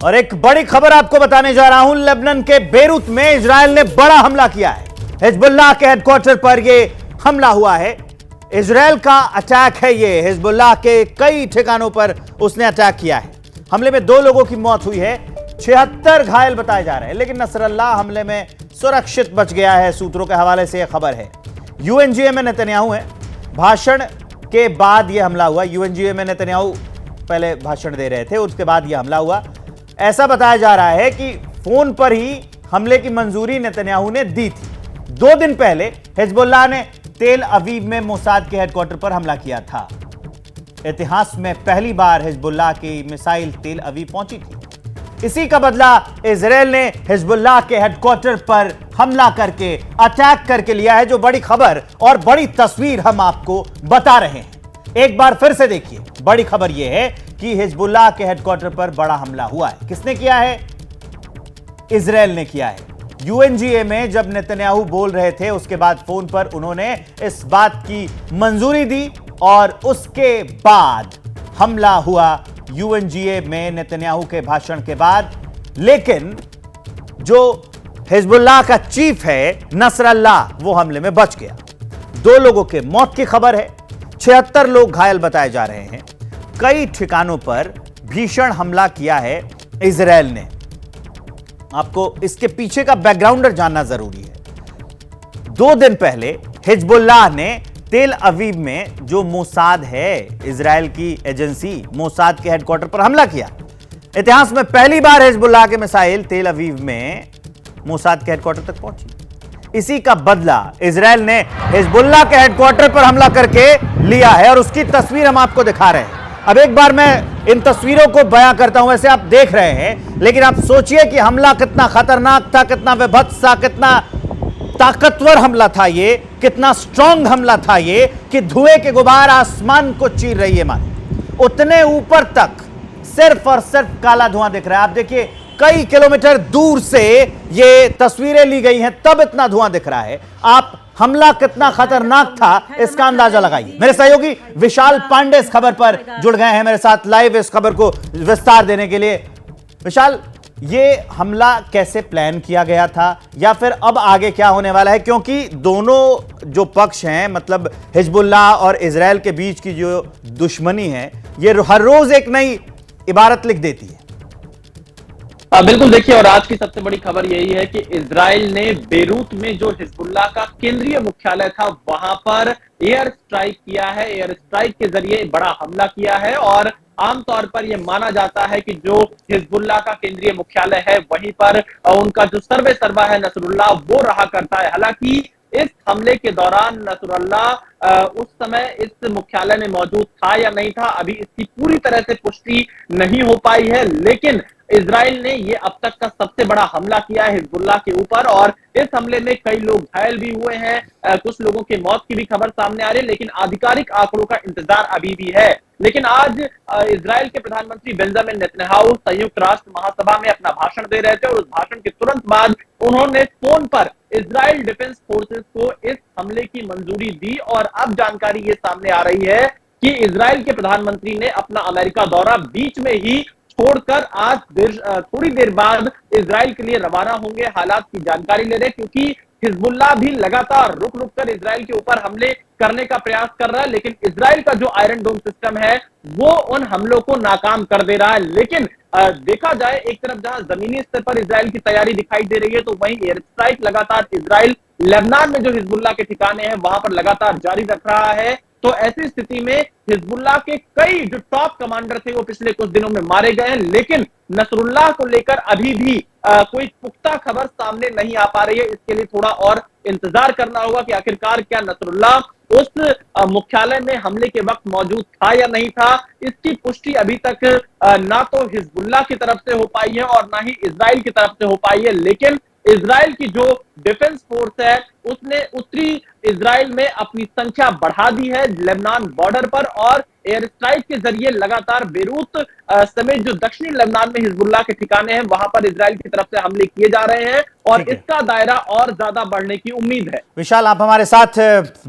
और एक बड़ी खबर आपको बताने जा रहा हूं। लेबनान के बेरूत में इजरायल ने बड़ा हमला किया है। हिजबुल्लाह के हेडक्वार्टर पर यह हमला हुआ है। इजरायल का अटैक है ये। हिजबुल्लाह के कई ठिकानों पर उसने अटैक किया है। हमले में 2 लोगों की मौत हुई है, 76 घायल बताए जा रहे हैं, लेकिन नसरल्लाह हमले में सुरक्षित बच गया है। सूत्रों के हवाले से यह खबर है। यूएनजीए में नेतन्याहू है। भाषण के बाद यह हमला हुआ। यूएनजीए में नेतन्याहू पहले भाषण दे रहे थे, उसके बाद यह हमला हुआ। ऐसा बताया जा रहा है कि फोन पर ही हमले की मंजूरी नेतन्याहू ने दी थी। 2 दिन पहले हिजबुल्लाह ने तेल अवीव में मोसाद के हेडक्वार्टर पर हमला किया था। इतिहास में पहली बार हिजबुल्लाह की मिसाइल तेल अवीव पहुंची थी। इसी का बदला इजरायल ने हिजबुल्लाह के हेडक्वार्टर पर हमला करके अटैक करके लिया है। जो बड़ी खबर और बड़ी तस्वीर हम आपको बता रहे हैं, एक बार फिर से देखिए। बड़ी खबर यह है कि हिजबुल्लाह के हेडक्वार्टर पर बड़ा हमला हुआ है। किसने किया है? इजरायल ने किया है। यूएनजीए में जब नेतन्याहू बोल रहे थे, उसके बाद फोन पर उन्होंने इस बात की मंजूरी दी और उसके बाद हमला हुआ यूएनजीए में नेतन्याहू के भाषण के बाद। लेकिन जो हिजबुल्लाह का चीफ है नसरल्लाह, वो हमले में बच गया। 2 लोगों के मौत की खबर है, 76 लोग घायल बताए जा रहे हैं। कई ठिकानों पर भीषण हमला किया है इजरायल ने। आपको इसके पीछे का बैकग्राउंडर जानना जरूरी है। 2 दिन पहले हिजबुल्लाह ने तेल अवीव में, जो मोसाद है, इजरायल की एजेंसी मोसाद के हेडक्वार्टर पर हमला किया। इतिहास में पहली बार हिजबुल्लाह के मिसाइल तेल अवीव में मोसाद के हेडक्वार्टर तक पहुंची। इसी का बदला इजरायल ने हिजबुल्लाह के हेडक्वार्टर पर हमला करके लिया है और उसकी तस्वीर हम आपको दिखा रहे हैं। अब एक बार मैं इन तस्वीरों को बयां करता हूं। वैसे आप देख रहे हैं, लेकिन आप सोचिए कि हमला कितना खतरनाक था, कितना विभत्स था, कितना ताकतवर हमला था ये, कितना स्ट्रांग हमला था ये कि धुएं के गुबार आसमान को चीर रही है। मानो उतने ऊपर तक सिर्फ और सिर्फ काला धुआं दिख रहा है। आप देखिए, कई किलोमीटर दूर से ये तस्वीरें ली गई हैं, तब इतना धुआं दिख रहा है। आप हमला कितना खतरनाक था इसका अंदाजा लगाइए। मेरे सहयोगी विशाल पांडे इस खबर पर जुड़ गए हैं मेरे साथ लाइव, इस खबर को विस्तार देने के लिए। विशाल, ये हमला कैसे प्लान किया गया था या फिर अब आगे क्या होने वाला है? क्योंकि दोनों जो पक्ष हैं, मतलब हिजबुल्लाह और इजरायल के बीच की जो दुश्मनी है, ये हर रोज एक नई इबारत लिख देती है। बिल्कुल, देखिए, और आज की सबसे बड़ी खबर यही है कि इजराइल ने बेरूत में जो हिजबुल्लाह का केंद्रीय मुख्यालय था, वहां पर एयर स्ट्राइक किया है। एयर स्ट्राइक के जरिए बड़ा हमला किया है और आमतौर पर यह माना जाता है कि जो हिजबुल्लाह का केंद्रीय मुख्यालय है, वहीं पर उनका जो सर्वे सर्वा है नसरुल्लाह, वो रहा करता है। हालांकि इस हमले के दौरान नसरुल्लाह उस समय इस मुख्यालय में मौजूद था या नहीं था, अभी इसकी पूरी तरह से पुष्टि नहीं हो पाई है। लेकिन इजराइल ने ये अब तक का सबसे बड़ा हमला किया है हिजबुल्लाह के ऊपर और इस हमले में कई लोग घायल भी हुए हैं। कुछ लोगों की मौत की भी खबर सामने आ रही है, लेकिन आधिकारिक आंकड़ों का इंतजार अभी भी है। लेकिन आज इजराइल के प्रधानमंत्री बेंजामिन नेतन्याहू संयुक्त राष्ट्र महासभा में अपना भाषण दे रहे थे और उस भाषण के तुरंत बाद उन्होंने फोन पर इजराइल डिफेंस फोर्सेस को इस हमले की मंजूरी दी। और अब जानकारी ये सामने आ रही है कि इजराइल के प्रधानमंत्री ने अपना अमेरिका दौरा बीच में ही छोड़कर आज थोड़ी देर बाद इजराइल के लिए रवाना होंगे। हालात की जानकारी ले रहे, क्योंकि हिजबुल्लाह भी लगातार रुक रुक कर इजराइल के ऊपर हमले करने का प्रयास कर रहा है, लेकिन इजराइल का जो आयरन डोम सिस्टम है वो उन हमलों को नाकाम कर दे रहा है। लेकिन देखा जाए, एक तरफ जहां जमीनी स्तर पर इजराइल की तैयारी दिखाई दे रही है, तो वहीं एयर स्ट्राइक लगातार इजराइल लेबनान में जो हिजबुल्लाह के ठिकाने हैं वहां पर लगातार जारी रख रहा है। तो ऐसी स्थिति में हिजबुल्लाह के कई जो टॉप कमांडर थे वो पिछले कुछ दिनों में मारे गए हैं, लेकिन नसरुल्लाह को लेकर अभी भी कोई पुख्ता खबर सामने नहीं आ पा रही है। इसके लिए थोड़ा और इंतजार करना होगा कि आखिरकार क्या नसरुल्लाह उस मुख्यालय में हमले के वक्त मौजूद था या नहीं था। इसकी पुष्टि अभी तक ना तो हिजबुल्लाह की तरफ से हो पाई है और ना ही इजराइल की तरफ से हो पाई है। लेकिन इजराइल की जो डिफेंस फोर्स है उसने उत्तरी इजराइल में अपनी संख्या बढ़ा दी है लेबनान बॉर्डर पर, और एयर स्ट्राइक के जरिए लगातार बेरूत समेत जो दक्षिणी लेबनान में हिजबुल्लाह के ठिकाने हैं वहां पर इजराइल की तरफ से हमले किए जा रहे हैं और इसका दायरा और ज्यादा बढ़ने की उम्मीद है। विशाल, आप हमारे साथ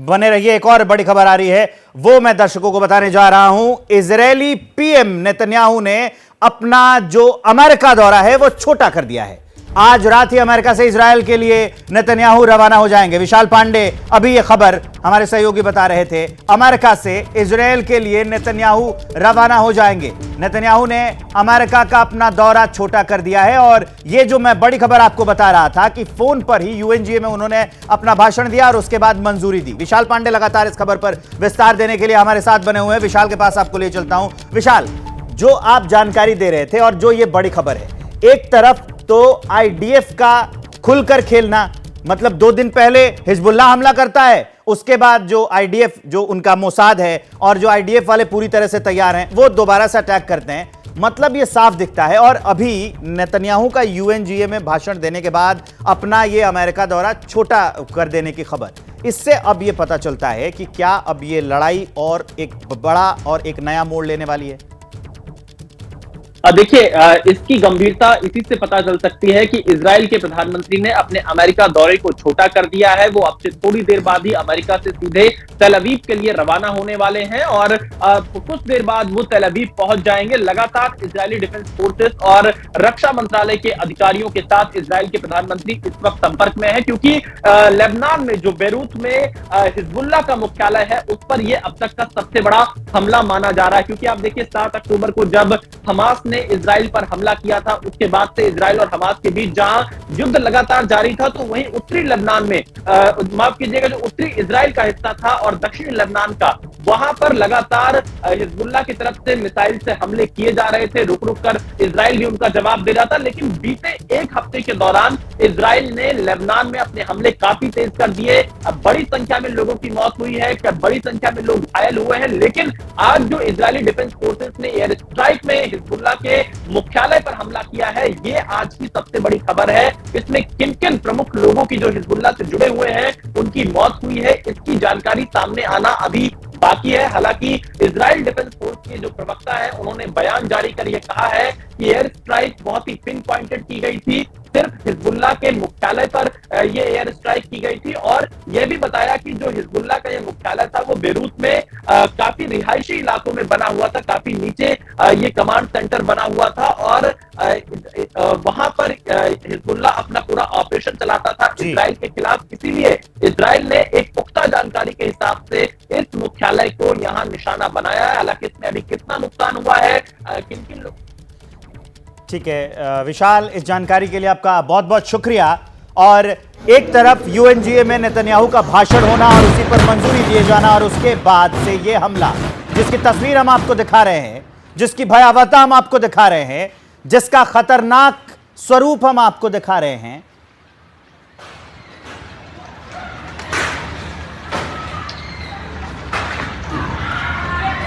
बने रहिए। एक और बड़ी खबर आ रही है, वो मैं दर्शकों को बताने जा रहा हूं। इजरायली पीएम नेतन्याहू ने अपना जो अमेरिका दौरा है वो छोटा कर दिया है। आज रात ही अमेरिका से इजरायल के लिए नेतन्याहू रवाना हो जाएंगे। विशाल पांडे अभी ये खबर हमारे सहयोगी बता रहे थे, अमेरिका से इजरायल के लिए नेतन्याहू रवाना हो जाएंगे। नेतन्याहू ने अमेरिका का अपना दौरा छोटा कर दिया है और ये जो मैं बड़ी खबर आपको बता रहा था कि फोन पर ही यूएनजीए में उन्होंने अपना भाषण दिया और उसके बाद मंजूरी दी। विशाल पांडे लगातार इस खबर पर विस्तार देने के लिए हमारे साथ बने हुए हैं। विशाल के पास आपको ले चलता हूं। विशाल, जो आप जानकारी दे रहे थे और जो ये बड़ी खबर है, एक तरफ तो आईडीएफ का खुलकर खेलना, मतलब 2 दिन पहले हिजबुल्लाह हमला करता है, उसके बाद जो आईडीएफ, जो उनका मोसाद है और जो आईडीएफ वाले पूरी तरह से तैयार हैं, वो दोबारा से अटैक करते हैं। मतलब ये साफ दिखता है। और अभी नेतन्याहू का यूएनजीए में भाषण देने के बाद अपना ये अमेरिका दौरा छोटा कर देने की खबर, इससे अब ये पता चलता है कि क्या अब ये लड़ाई और एक बड़ा और एक नया मोड़ लेने वाली है। देखिए, इसकी गंभीरता इसी से पता चल सकती है कि इजराइल के प्रधानमंत्री ने अपने अमेरिका दौरे को छोटा कर दिया है। वो अब से थोड़ी देर बाद ही अमेरिका से सीधे तेल अवीव के लिए रवाना होने वाले हैं और कुछ देर बाद वो तेल अवीव पहुंच जाएंगे। लगातार इजरायली डिफेंस फोर्सेस और रक्षा मंत्रालय के अधिकारियों के साथ इजराइल के प्रधानमंत्री इस वक्त संपर्क में है, क्योंकि लेबनान में जो बेरूत में हिजबुल्लाह का मुख्यालय है, उस पर यह अब तक का सबसे बड़ा हमला माना जा रहा है। क्योंकि आप देखिए, 7 अक्टूबर को जब हमास ने इजराइल पर हमला किया था, उसके बाद से इजराइल और हमास के बीच जहां युद्ध लगातार जारी था, तो वहीं उत्तरी लेबनान में, माफ कीजिएगा, जो उत्तरी इजराइल का हिस्सा था और दक्षिणी लेबनान का, वहां पर लगातार हिजबुल्लाह की तरफ से मिसाइल से हमले किए जा रहे थे। रुक रुक कर इजराइल भी उनका जवाब दे रहा था। लेकिन बीते 1 हफ्ते के दौरान इजराइल ने लेबनान में अपने हमले काफी तेज कर दिए। अब बड़ी संख्या में लोगों की मौत हुई है, बड़ी संख्या में लोग घायल हुए हैं। लेकिन आज जो इजरायली डिफेंस फोर्सेस ने एयर स्ट्राइक में हिजबुल्लाह के मुख्यालय पर हमला किया है, ये आज की सबसे बड़ी खबर है। इसमें किन किन प्रमुख लोगों की जो हिजबुल्लाह से जुड़े हुए हैं उनकी मौत हुई है, इसकी जानकारी सामने आना अभी बाकी है। हालांकि इजराइल डिफेंस फोर्स के जो प्रवक्ता है, उन्होंने बयान जारी कर यह कहा है कि एयर स्ट्राइक बहुत ही पिन पॉइंटेड की गई थी, सिर्फ हिजबुल्लाह के मुख्यालय पर ये एयर स्ट्राइक की गई थी। और यह भी बताया कि जो हिजबुल्लाह का ये मुख्यालय था, वो बेरूत में काफी रिहायशी इलाकों में बना हुआ था, काफी नीचे ये कमांड सेंटर बना हुआ था और वहां पर हिजबुल्लाह अपना पूरा ऑपरेशन चलाता था इजराइल के खिलाफ। इसीलिए इजराइल ने एक पुख्ता जानकारी के हिसाब से इस मुख्यालय को यहां निशाना बनाया है। हालांकि इसमें अभी कितना नुकसान हुआ है, किन किन लोग। ठीक है विशाल, इस जानकारी के लिए आपका बहुत बहुत शुक्रिया। और एक तरफ यूएनजीए में नेतन्याहू का भाषण होना और उसी पर मंजूरी दिए जाना और उसके बाद से ये हमला, जिसकी तस्वीर हम आपको दिखा रहे हैं, जिसकी भयावहता हम आपको दिखा रहे हैं, जिसका खतरनाक स्वरूप हम आपको दिखा रहे हैं,